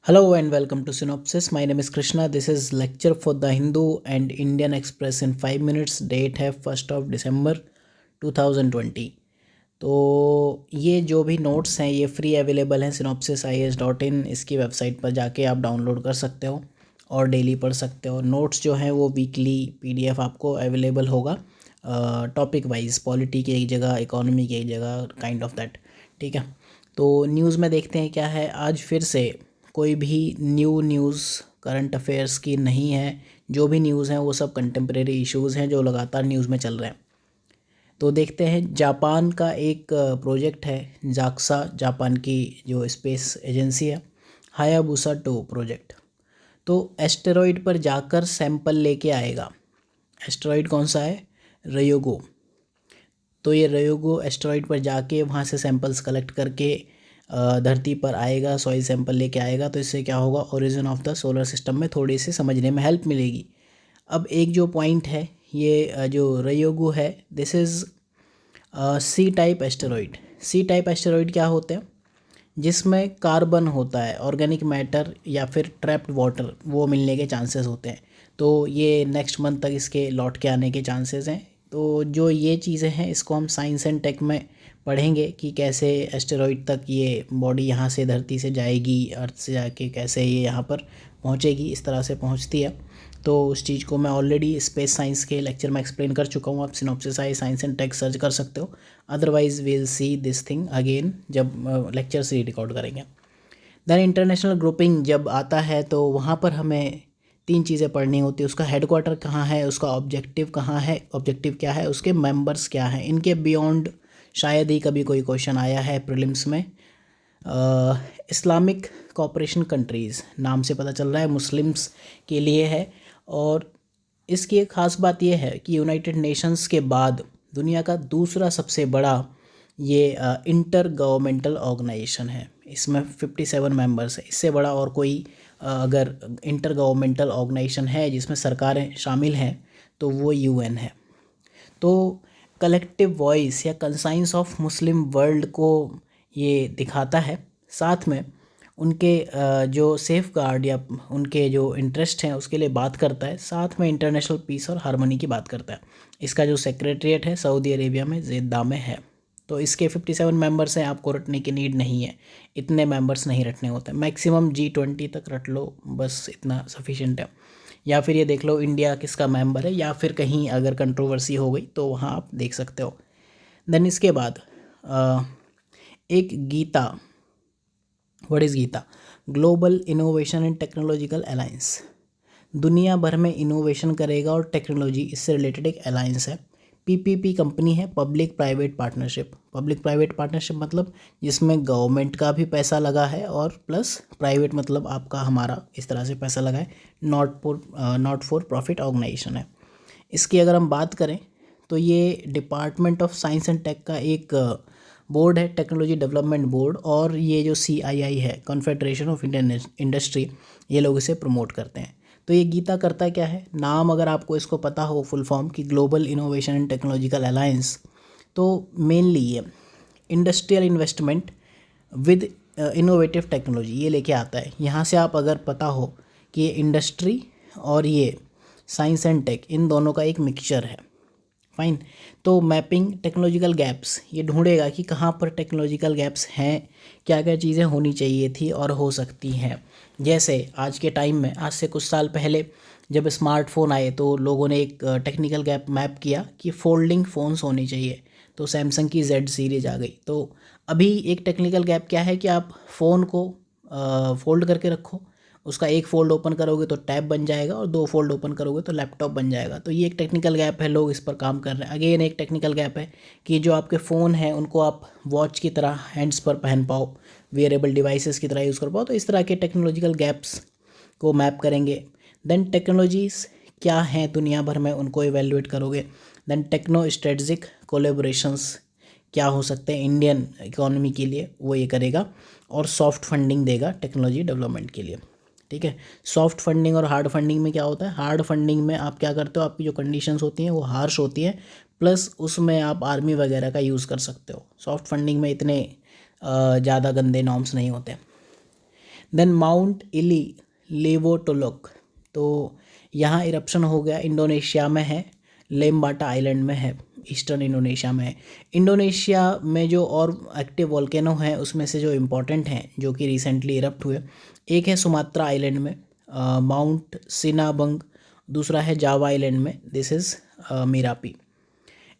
Hello and welcome to Synopsis. My name is Krishna. This is lecture for the Hindu and Indian Express in 5 minutes. Date है 1st of December 2020. तो ये जो भी notes हैं ये free available हैं synopsisias.in। इसकी website पर जाके आप डाउनलोड कर सकते हो और डेली पढ़ सकते हो। नोट्स जो हैं वो वीकली पीडीएफ आपको अवेलेबल होगा टॉपिक वाइज, पॉलिटी की एक जगह, इकोनॉमी की एक जगह, काइंड ऑफ दैट। ठीक है, तो न्यूज़ में देखते हैं क्या है। आज फिर से कोई भी न्यूज़ करंट अफेयर्स की नहीं है। जो भी न्यूज़ हैं वो सब कंटेम्प्रेरी इश्यूज़ हैं जो लगातार न्यूज़ में चल रहे हैं। तो देखते हैं, जापान का एक प्रोजेक्ट है जाक्सा, जापान की जो स्पेस एजेंसी है, हायाबुसा 2 प्रोजेक्ट। तो एस्टेरॉयड पर जाकर सैंपल लेके आएगा। एस्टेरॉयड कौन सा है? रयोगो। तो ये रयोगो एस्टेरॉयड पर जाके वहाँ से सैंपल्स कलेक्ट करके धरती पर आएगा, सॉइल सैंपल लेके आएगा। तो इससे क्या होगा, origin of the solar system में थोड़ी सी समझने में हेल्प मिलेगी। अब एक जो पॉइंट है, ये जो रयोगो है, this is C type asteroid. C type asteroid क्या होते हैं? जिसमें कार्बन होता है, ऑर्गेनिक मैटर या फिर ट्रैप्ड वाटर, वो मिलने के चांसेस होते हैं। तो ये नेक्स्ट मंथ तक इसके लौट के आने के चांसेस हैं। तो जो ये चीज़ें हैं इसको हम साइंस एंड टेक में पढ़ेंगे कि कैसे एस्टेरॉयड तक ये बॉडी यहाँ से धरती से जाएगी, अर्थ से जाके कैसे ये यहाँ पर पहुँचेगी, इस तरह से पहुँचती है। तो उस चीज़ को मैं ऑलरेडी स्पेस साइंस के लेक्चर में एक्सप्लेन कर चुका हूँ। आप synopsis I science and tech search कर सकते हो। Otherwise we will see this thing again जब लेक्चर से रिकॉर्ड करेंगे। देन इंटरनेशनल ग्रुपिंग जब आता है तो वहाँ पर हमें 3 चीज़ें पढ़नी होती है। उसका हेडक्वार्टर कहाँ है, उसका ऑब्जेक्टिव कहाँ है, ऑब्जेक्टिव क्या है, उसके मेंबर्स क्या हैं, इनके बियॉन्ड शायद ही कभी कोई क्वेश्चन आया है प्रीलिम्स में। इस्लामिक कोऑपरेशन कंट्रीज़ नाम से पता चल रहा है मुस्लिम्स के लिए है। और इसकी एक ख़ास बात यह है कि यूनाइटेड नेशंस के बाद दुनिया का दूसरा सबसे बड़ा ये इंटर गवर्नमेंटल ऑर्गेनाइजेशन है। इसमें 57 मेंबर्स है। इससे बड़ा और कोई अगर इंटर गवर्नमेंटल ऑर्गेनाइजेशन है जिसमें सरकारें शामिल हैं तो वो यूएन है। तो कलेक्टिव वॉइस या कंसाइंस ऑफ मुस्लिम वर्ल्ड को ये दिखाता है। साथ में उनके जो सेफ गार्ड या उनके जो इंटरेस्ट हैं उसके लिए बात करता है। साथ में इंटरनेशनल पीस और हार्मनी की बात करता है। इसका जो सेक्रेटरीट है सऊदी अरेबिया में जेद्दा में है। तो इसके 57 मेंबर्स हैं, आपको रटने की नीड नहीं है। इतने मेंबर्स नहीं रटने होते, मैक्सिमम G20 तक रट लो, बस इतना सफिशिएंट है। या फिर ये देख लो इंडिया किसका मेंबर है, या फिर कहीं अगर कंट्रोवर्सी हो गई तो वहाँ आप देख सकते हो। देन इसके बाद एक GITA. What is GITA? Global innovation and technological alliance. दुनिया भर में इनोवेशन करेगा और टेक्नोलॉजी, इससे रिलेटेड एक अलायंस है। पीपीपी कंपनी है, public private partnership. Public private partnership मतलब जिसमें गवर्नमेंट का भी पैसा लगा है और प्लस प्राइवेट मतलब आपका हमारा इस तरह से पैसा लगा है। नॉट फॉर प्रॉफिट ऑर्गेनाइजेशन है। इसकी अगर हम बात करें तो ये department of science and tech का एक बोर्ड है, टेक्नोलॉजी डेवलपमेंट बोर्ड। और ये जो CII है, कॉन्फेडरेशन ऑफ इंडियन इंडस्ट्री, ये लोग इसे प्रमोट करते हैं। तो ये गीता करता क्या है, नाम अगर आपको इसको पता हो फुल फॉर्म की, global innovation and technological alliance, तो मेनली ये industrial investment with innovative technology ये लेके आता है। यहाँ से आप अगर पता हो कि ये इंडस्ट्री और ये साइंस एंड टेक, इन दोनों का एक मिक्सचर है। फाइन। तो मैपिंग टेक्नोलॉजिकल गैप्स, ये ढूंढेगा कि कहाँ पर टेक्नोलॉजिकल गैप्स हैं, क्या क्या चीज़ें होनी चाहिए थी और हो सकती हैं। जैसे आज के टाइम में, आज से कुछ साल पहले जब स्मार्टफोन आए तो लोगों ने एक टेक्निकल गैप मैप किया कि फोल्डिंग फ़ोन्स होने चाहिए। तो सैमसंग की Z सीरीज आ गई। तो अभी एक टेक्निकल गैप क्या है कि आप फ़ोन को फोल्ड करके रखो, उसका एक फ़ोल्ड ओपन करोगे तो टैब बन जाएगा और 2 फोल्ड ओपन करोगे तो लैपटॉप बन जाएगा। तो ये एक टेक्निकल गैप है, लोग इस पर काम कर रहे हैं। अगेन एक टेक्निकल गैप है कि जो आपके फ़ोन हैं उनको आप वॉच की तरह हैंड्स पर पहन पाओ, वेयरेबल डिवाइसेस की तरह यूज़ कर पाओ। तो इस तरह के टेक्नोलॉजिकल गैप्स को मैप करेंगे। देन टेक्नोलॉजीज़ क्या हैं दुनिया भर में, उनको इवेल्युएट करोगे। देन टेक्नो स्ट्रेटजिक कोलेबोरेशंस क्या हो सकते हैं इंडियन इकोनॉमी के लिए, वो ये करेगा। और सॉफ्ट फंडिंग देगा टेक्नोलॉजी डेवलपमेंट के लिए। ठीक है, सॉफ्ट फंडिंग और हार्ड फंडिंग में क्या होता है? हार्ड फंडिंग में आप क्या करते हो, आपकी जो कंडीशंस होती हैं वो हार्श होती हैं, प्लस उसमें आप आर्मी वगैरह का यूज़ कर सकते हो। सॉफ्ट फंडिंग में इतने ज़्यादा गंदे नॉर्म्स नहीं होते। देन माउंट इली लेवोटोलोक, तो यहाँ इरप्शन हो गया, इंडोनेशिया में है, लेम्बाटा आइलैंड में है, ईस्टर्न इंडोनेशिया में है। इंडोनेशिया में जो और एक्टिव वॉल्केनो हैं उसमें से जो इम्पोर्टेंट हैं जो कि रिसेंटली इरप्ट हुए, एक है सुमात्रा आइलैंड में माउंट सिनाबंग, दूसरा है जावा आइलैंड में, दिस इज़ मिरापी।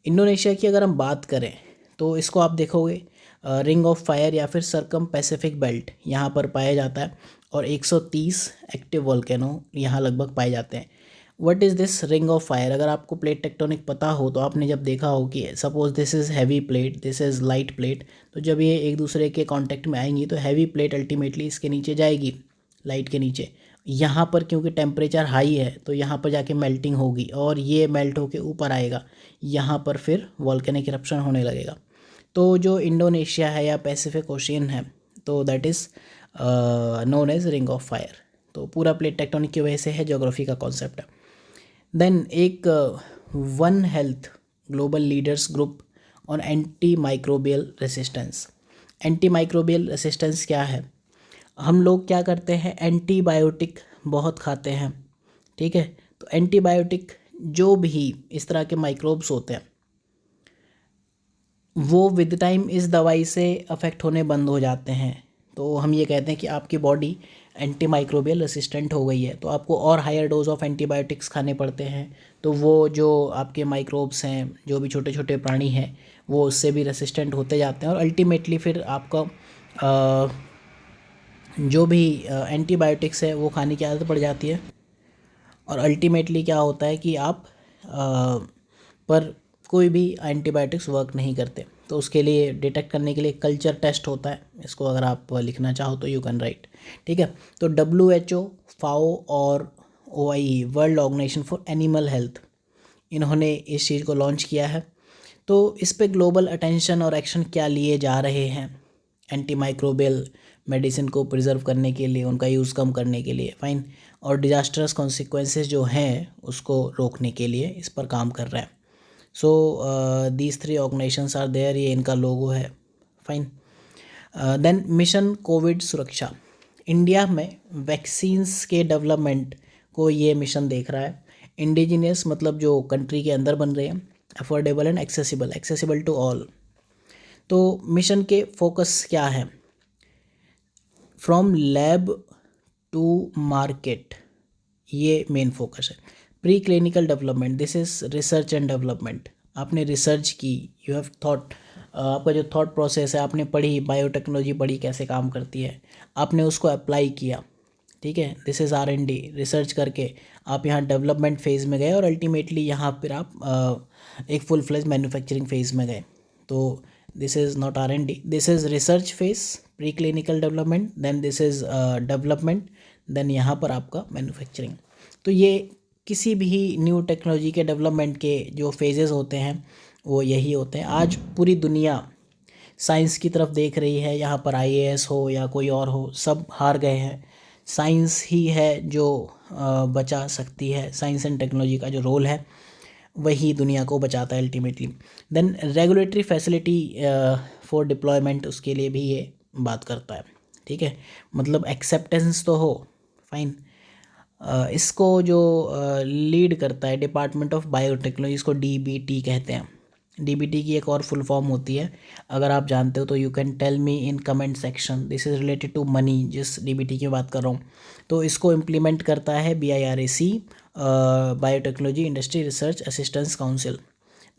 इंडोनेशिया की अगर हम बात करें तो इसको आप देखोगे रिंग ऑफ फायर या फिर सरकम पैसिफिक बेल्ट यहाँ पर पाया जाता है, और 130 एक्टिव वॉल्केनो यहाँ लगभग पाए जाते हैं। What is this ring of fire? अगर आपको प्लेट टेक्टोनिक पता हो तो आपने जब देखा हो कि suppose this is heavy plate, this is light plate, तो जब ये एक दूसरे के कांटेक्ट में आएंगी तो हैवी प्लेट अल्टीमेटली इसके नीचे जाएगी, लाइट के नीचे। यहाँ पर क्योंकि टेम्परेचर हाई है तो यहाँ पर जाके मेल्टिंग होगी और ये मेल्ट होके ऊपर आएगा, यहाँ पर फिर वॉल्केनिक इरप्शन होने लगेगा। तो जो इंडोनेशिया है या पैसिफिक ओशियन है तो that is known as ring of fire. तो पूरा प्लेट टेक्टोनिक की वजह से है, ज्योग्राफी का कॉन्सेप्ट है। देन एक one health global leaders group on anti microbial resistance. Anti microbial resistance क्या है? हम लोग क्या करते हैं, एंटीबायोटिक बहुत खाते हैं, ठीक है। तो एंटीबायोटिक जो भी इस तरह के माइक्रोब्स होते हैं वो विद टाइम इस दवाई से अफेक्ट होने बंद हो जाते हैं। तो हम ये कहते हैं कि आपकी बॉडी एंटी माइक्रोबियल रेसिस्टेंट हो गई है, तो आपको और हायर डोज ऑफ एंटीबायोटिक्स खाने पड़ते हैं। तो वो जो आपके माइक्रोब्स हैं, जो भी छोटे छोटे प्राणी हैं, वो उससे भी रेसिस्टेंट होते जाते हैं और अल्टीमेटली फिर आपका जो भी एंटीबायोटिक्स है वो खाने की आदत पड़ जाती है, और अल्टीमेटली क्या होता है कि आप पर कोई भी एंटीबायोटिक्स वर्क नहीं करते। तो उसके लिए डिटेक्ट करने के लिए कल्चर टेस्ट होता है, इसको अगर आप लिखना चाहो तो यू कैन राइट, ठीक है। तो WHO, फाओ और OIE, world organization for animal health, इन्होंने इस चीज़ को लॉन्च किया है। तो इस पे ग्लोबल अटेंशन और एक्शन क्या लिए जा रहे हैं एंटी माइक्रोबियल मेडिसिन को प्रिजर्व करने के लिए, उनका यूज़ कम करने के लिए, फाइन, और डिजास्टर्स कॉन्सिक्वेंसेस जो हैं उसको रोकने के लिए इस पर काम कर रहा है। So these 3 organizations are there, ये इनका लोगो है, fine. Then mission COVID Suraksha, India में वैक्सीन्स के डेवलपमेंट को ये मिशन देख रहा है। इंडिजिनियस मतलब जो कंट्री के अंदर बन रहे हैं, affordable and accessible to all. तो मिशन के फोकस क्या है? फ्रॉम लैब टू मार्केट, ये मेन फोकस है। Pre clinical development, this is research and development. आपने रिसर्च की, यू हैव थॉट, आपका जो थॉट प्रोसेस है, आपने पढ़ी, बायोटेक्नोलॉजी पढ़ी कैसे काम करती है, आपने उसको अप्लाई किया, ठीक है। दिस इज़ R&D, रिसर्च करके आप यहाँ डेवलपमेंट फेज़ में गए और अल्टीमेटली यहाँ फिर आप एक फुल फ्लेज मैन्युफैक्चरिंग फेज़ में गए। तो this is not R&D, this is research phase, pre clinical development, then this is development, then यहाँ पर आपका मैन्युफैक्चरिंग। तो ये किसी भी न्यू टेक्नोलॉजी के डेवलपमेंट के जो फेजेस होते हैं वो यही होते हैं। आज पूरी दुनिया साइंस की तरफ देख रही है, यहाँ पर IAS हो या कोई और हो, सब हार गए हैं। साइंस ही है जो बचा सकती है, साइंस एंड टेक्नोलॉजी का जो रोल है वही दुनिया को बचाता है ultimately. Then regulatory facility for deployment, उसके लिए भी ये बात करता है, ठीक है। मतलब एक्सेप्टेंस तो हो, फाइन। इसको जो लीड करता है डिपार्टमेंट ऑफ बायोटेक्नोलॉजी, इसको DBT कहते हैं। DBT की एक और फुल फॉर्म होती है, अगर आप जानते हो तो you can tell me in comment section. This is related to money, जिस DBT की बात कर रहा हूँ। तो इसको इम्प्लीमेंट करता है BIRAC, biotechnology industry research assistance council.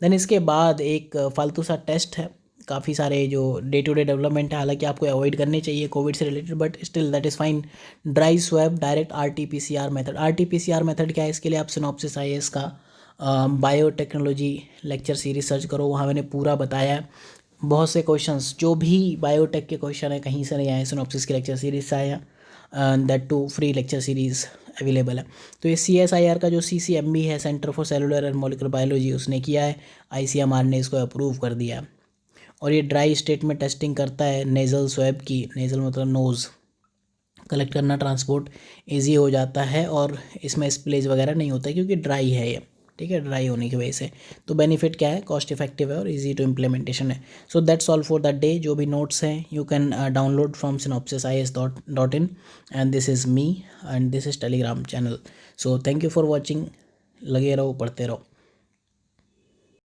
Then इसके बाद एक फालतू सा टेस्ट है, काफ़ी सारे जो डे टू डे डेवलपमेंट है, हालांकि आपको अवॉइड करने चाहिए कोविड से related, but still that is fine. Dry swab direct RT-PCR method. RT-PCR method क्या है? इसके लिए आप सिनॉप्सिस IAS का बायोटेक्नोलॉजी लेक्चर सीरीज सर्च करो, वहाँ मैंने पूरा बताया है। बहुत से क्वेश्चंस जो भी बायोटेक के क्वेश्चन है कहीं से नहीं आए, सिनॉप्सिस की लेक्चर सीरीज से आया, that too free lecture series available है। तो ये CSIR का जो CCMB है, center for cellular and molecular biology, उसने किया है, ICMR ने इसको अप्रूव कर दिया है। और ये ड्राई स्टेट में टेस्टिंग करता है नेज़ल स्वैब की, नेज़ल मतलब नोज़, कलेक्ट करना ट्रांसपोर्ट ईजी हो जाता है और इसमें स्प्लेज वगैरह नहीं होता क्योंकि ड्राई है ये। ठीक है, ड्राई होने की वजह से। तो बेनिफिट क्या है, कॉस्ट इफेक्टिव है और इजी टू इम्प्लीमेंटेशन है। So that's all for the day. जो भी नोट्स हैं you can download from synopsisias.in and this is me and this is Telegram channel. So thank you for watching. लगे रहो, पढ़ते रहो।